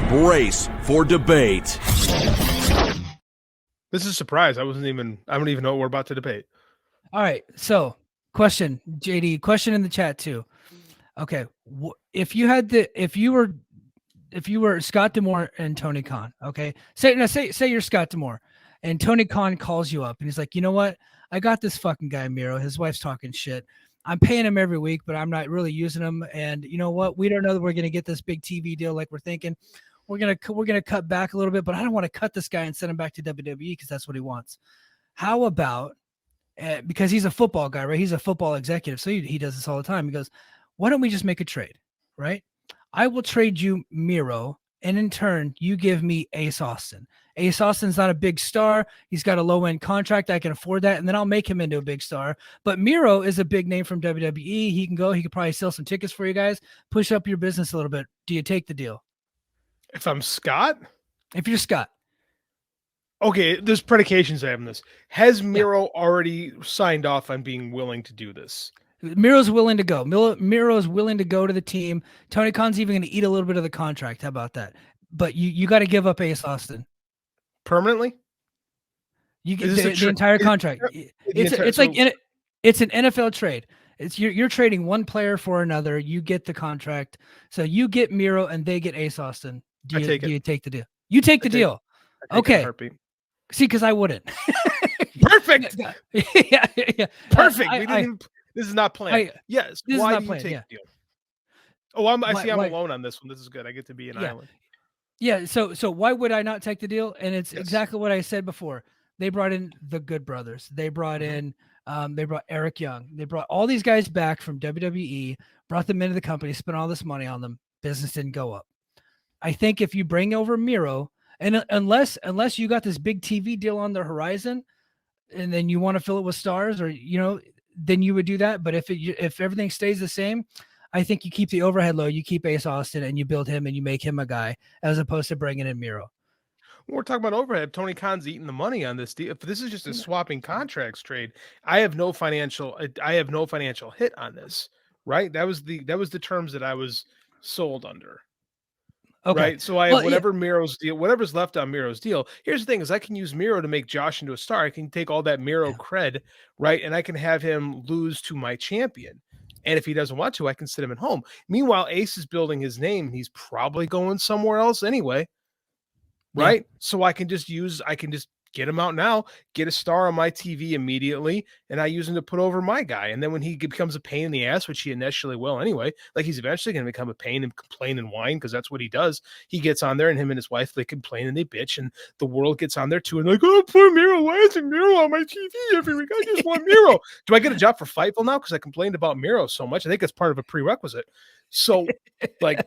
Brace for debate. This is a surprise. I don't even know what we're about to debate. All right. So, question, JD, question in the chat too. Okay. If you were Scott D'Amore and Tony Khan, okay, say you're Scott D'Amore and Tony Khan calls you up and he's like, you know what? I got this fucking guy, Miro. His wife's talking shit. I'm paying him every week, but I'm not really using him. And you know what? We don't know that we're going to get this big TV deal like we're thinking. We're gonna cut back a little bit, but I don't want to cut this guy and send him back to WWE because that's what he wants. How about because he's a football guy, right? He's a football executive, so he does this all the time. He goes, "Why don't we just make a trade, right? I will trade you Miro, and in turn, you give me Ace Austin. Ace Austin's not a big star. He's got a low-end contract. I can afford that, and then I'll make him into a big star. But Miro is a big name from WWE. He can go. He could probably sell some tickets for you guys, push up your business a little bit. Do you take the deal?" If I'm Scott? If you're Scott. Okay, there's predications I have in this. Has Miro already signed off on being willing to do this? Miro's willing to go. Miro's willing to go to the team. Tony Khan's even going to eat a little bit of the contract. How about that? But you got to give up Ace Austin. Permanently? You get the entire contract. It's an NFL trade. It's you're trading one player for another. You get the contract. So you get Miro and they get Ace Austin. Do you take the deal? You take the deal. Okay. See, because I wouldn't. Perfect. yeah. Perfect. This is not planned. Yes. Why do you take the deal? Oh, I'm alone on this one. This is good. I get to be an island. Yeah. So why would I not take the deal? And it's exactly what I said before. They brought in the Good Brothers. They brought in they brought Eric Young. They brought all these guys back from WWE, brought them into the company, spent all this money on them. Business didn't go up. I think if you bring over Miro, and unless you got this big TV deal on the horizon, and then you want to fill it with stars, or then you would do that. But if everything stays the same, I think you keep the overhead low. You keep Ace Austin and you build him and you make him a guy, as opposed to bringing in Miro. We're talking about overhead. Tony Khan's eating the money on this deal. If this is just a swapping contracts trade, I have no financial hit on this. Right? That was the terms that I was sold under. Okay. Right. So I have Miro's deal, whatever's left on Miro's deal. Here's the thing: is I can use Miro to make Josh into a star. I can take all that Miro cred, right, and I can have him lose to my champion. And if he doesn't want to, I can sit him at home. Meanwhile, Ace is building his name. He's probably going somewhere else anyway. Right. Yeah. So I can just get him out now, get a star on my TV immediately, and I use him to put over my guy. And then when he becomes a pain in the ass, which he initially will anyway, like he's eventually going to become a pain and complain and whine, because that's what he does. He gets on there, and him and his wife, they complain and they bitch, and the world gets on there too, and like, oh, poor Miro, why isn't Miro on my TV every week? I just want Miro. Do I get a job for Fightful now because I complained about Miro so much? I think it's part of a prerequisite. So, like,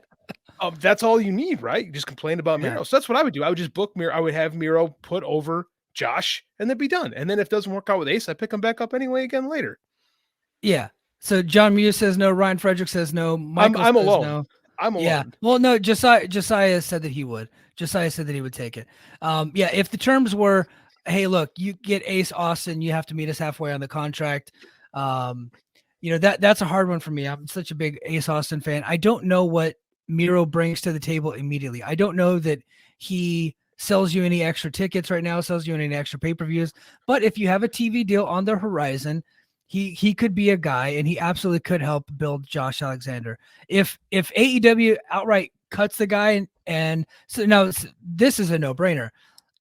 that's all you need, right? You just complain about Miro. So that's what I would do. I would just book Miro. I would have Miro put over Josh and then be done. And then if it doesn't work out with Ace, I pick him back up anyway again later. Yeah. So John Muse says no. Ryan Frederick says no. Michael I'm says alone. No. I'm alone. Yeah. Well, no, Josiah said that he would. Josiah said that he would take it. Yeah. If the terms were, hey, look, you get Ace Austin, you have to meet us halfway on the contract. That's a hard one for me. I'm such a big Ace Austin fan. I don't know what Miro brings to the table immediately. I don't know that he sells you any extra tickets right now, sells you any extra pay-per-views. But if you have a TV deal on the horizon, he could be a guy, and he absolutely could help build Josh Alexander. If AEW outright cuts the guy, and so now this is a no-brainer.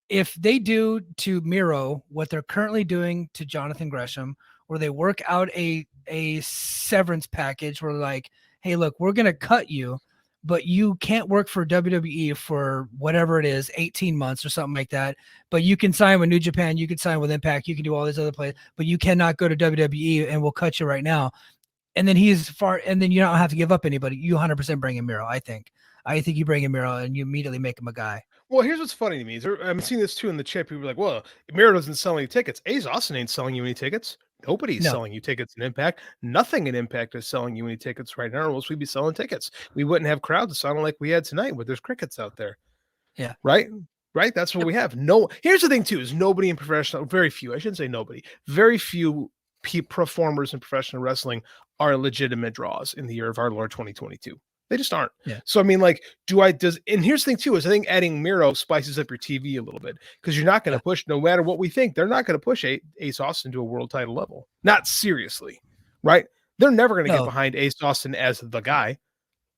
If they do to Miro what they're currently doing to Jonathan Gresham, where they work out a severance package where like, hey, look, we're going to cut you, but you can't work for WWE for whatever it is, 18 months or something like that. But you can sign with New Japan, you can sign with Impact, you can do all these other places, but you cannot go to WWE, and we'll cut you right now. And then and then you don't have to give up anybody. You 100% bring in Miro, I think. I think you bring in Miro and you immediately make him a guy. Well, here's what's funny to me. I'm seeing this too in the chat. People are like, well, Miro doesn't sell any tickets. Ace Austin ain't selling you any tickets. Nobody's selling you tickets in Impact. Nothing in Impact is selling you any tickets right now, or else we'd be selling tickets. We wouldn't have crowds that sound like we had tonight, but there's crickets out there. Yeah. Right? That's what we have. No, here's the thing too, is nobody in professional, very few, I shouldn't say nobody, very few performers in professional wrestling are legitimate draws in the year of our Lord 2022. They just aren't. Yeah. So I mean, like, and here's the thing too, is I think adding Miro spices up your TV a little bit, because you're not going to push, no matter what we think, they're not going to push Ace Austin to a world title level. Not seriously, right? They're never going to get behind Ace Austin as the guy.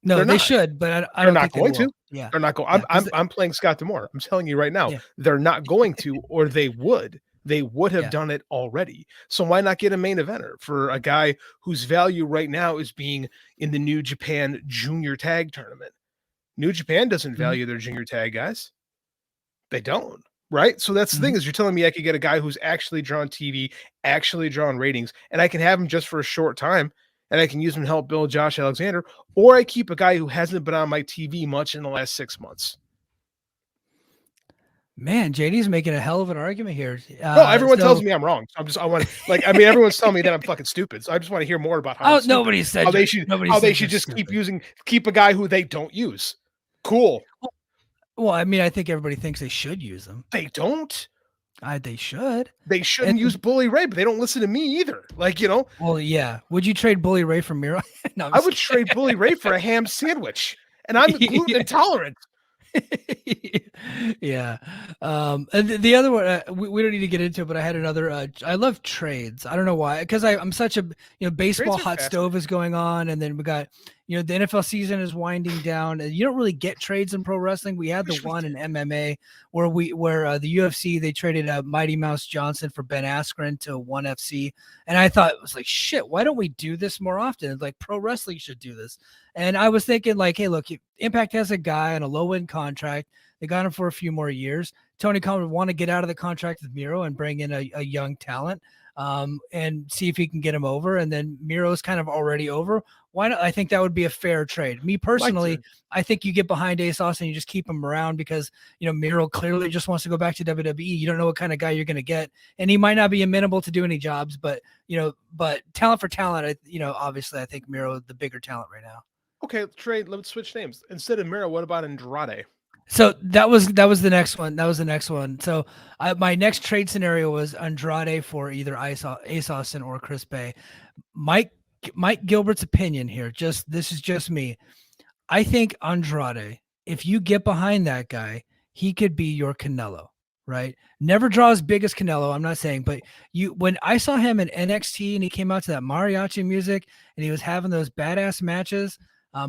No, they should, but I don't think going they will. to. Yeah. They're not going. I'm playing Scott D'Amore. I'm telling you right now, they're not going to, or they would. They would have done it already. So why not get a main eventer for a guy whose value right now is being in the New Japan Junior Tag Tournament? New Japan doesn't value their junior tag guys. They don't, right? So that's the thing, is you're telling me I could get a guy who's actually drawn TV, actually drawn ratings, and I can have him just for a short time, and I can use him to help build Josh Alexander, or I keep a guy who hasn't been on my TV much in the last 6 months. Man, JD's making a hell of an argument here. No, everyone tells me I'm wrong. So everyone's telling me that I'm fucking stupid. So I just want to hear more about how nobody said they should just keep a guy who they don't use. Cool. Well, I mean, I think everybody thinks they should use them. They don't. They should. They shouldn't use Bully Ray, but they don't listen to me either. Like, Well, yeah. Would you trade Bully Ray for Miro? No, I would trade Bully Ray for a ham sandwich, and I'm gluten intolerant. Yeah. And the other one, we don't need to get into it, but I had another, I love trades. I don't know why, because I'm such a, baseball hot stove is going on. And then we got, the NFL season is winding down, and you don't really get trades in pro wrestling. We had the one in MMA where the UFC, they traded Mighty Mouse Johnson for Ben Askren to ONE FC. And I thought, it was like, shit, why don't we do this more often? Like, pro wrestling should do this. And I was thinking, like, hey, look, Impact has a guy on a low-end contract. They got him for a few more years. Tony Khan would want to get out of the contract with Miro and bring in a young talent, and see if he can get him over. And then Miro's kind of already over. Why not? I think that would be a fair trade. Me personally, I think you get behind Ace Austin, you just keep him around, because, Miro clearly just wants to go back to WWE. You don't know what kind of guy you're going to get. And he might not be amenable to do any jobs, but, but talent for talent, obviously I think Miro the bigger talent right now. Okay, trade. Let's switch names. Instead of Miro, what about Andrade? So that was the next one. That was the next one. So my next trade scenario was Andrade for either Ace Austin or Chris Bay. Mike Gilbert's opinion here. This is just me. I think Andrade, if you get behind that guy, he could be your Canelo, right? Never draw as big as Canelo, I'm not saying, but when I saw him in NXT and he came out to that mariachi music and he was having those badass matches,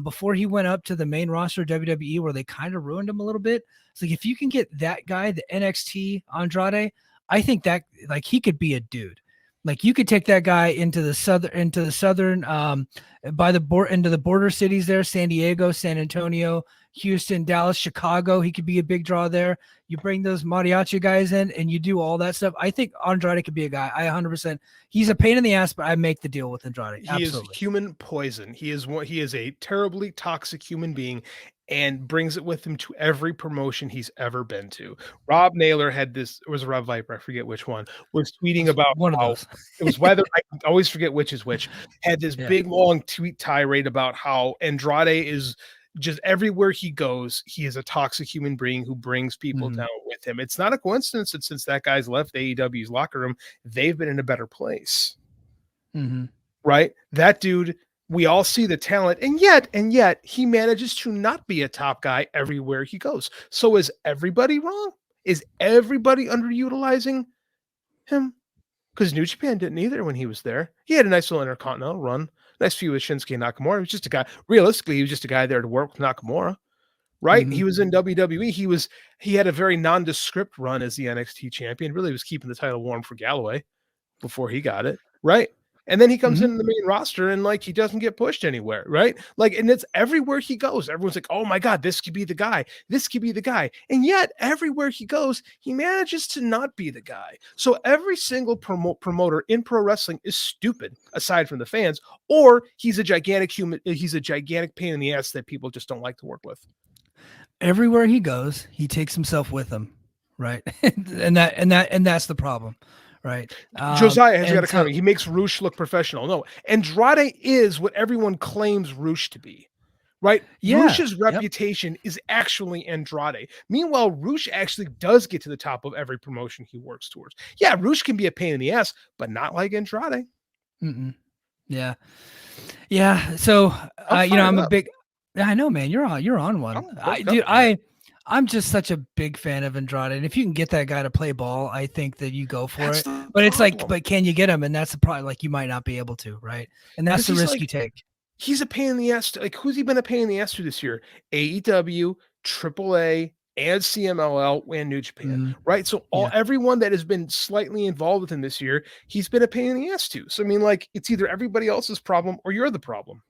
before he went up to the main roster of WWE, where they kind of ruined him a little bit. It's like, if you can get that guy, the NXT Andrade, I think that, like, he could be a dude. Like, you could take that guy into the southern, into the border cities there, San Diego, San Antonio, Houston, Dallas, Chicago. He could be a big draw there. You bring those mariachi guys in and you do all that stuff. I think Andrade could be a guy. I 100%. He's a pain in the ass, but I make the deal with Andrade. He is human poison. He is a terribly toxic human being, and brings it with him to every promotion he's ever been to. Rob Naylor had this, it was Rob Viper, I forget which one, was tweeting about one of those. It was whether, I always forget which is which, had this big long tweet tirade about how Andrade is just everywhere he goes, he is a toxic human being who brings people down with him. It's not a coincidence that since that guy's left AEW's locker room, they've been in a better place. Right? That dude, we all see the talent, and yet he manages to not be a top guy everywhere he goes. So is everybody wrong? Is everybody underutilizing him? Because New Japan didn't either when he was there. He had a nice little Intercontinental run. Nice few with Shinsuke Nakamura. He was just a guy. Realistically, he was just a guy there to work with Nakamura. Right? He was in WWE. He had a very nondescript run as the NXT champion. Really was keeping the title warm for Galloway before he got it. Right? And then he comes in the main roster and, like, he doesn't get pushed anywhere, right? Like, and it's everywhere he goes. Everyone's like, oh my God, this could be the guy. This could be the guy. And yet everywhere he goes, he manages to not be the guy. So every single promoter in pro wrestling is stupid, aside from the fans, or he's a gigantic pain in the ass that people just don't like to work with. Everywhere he goes, he takes himself with him. Right. and that's the problem. Right. Josiah has got a comment. He makes Roosh look professional. No, Andrade is what everyone claims Roosh to be. Right? Yeah. Roosh's reputation is actually Andrade. Meanwhile, Roosh actually does get to the top of every promotion he works towards. Yeah, Roosh can be a pain in the ass, but not like Andrade. Yeah. Yeah. So, I'm a big Yeah, I know, man. You're on one. I'm just such a big fan of Andrade, and if you can get that guy to play ball, I think that you go for it. But it's like, but can you get him? And that's the problem. Like, you might not be able to, right? And that's the risk you take. He's a pain in the ass. Like, who's he been a pain in the ass to this year? AEW, AAA, and CMLL, and New Japan, right? So everyone that has been slightly involved with him this year, he's been a pain in the ass to. So I mean, like, it's either everybody else's problem or you're the problem.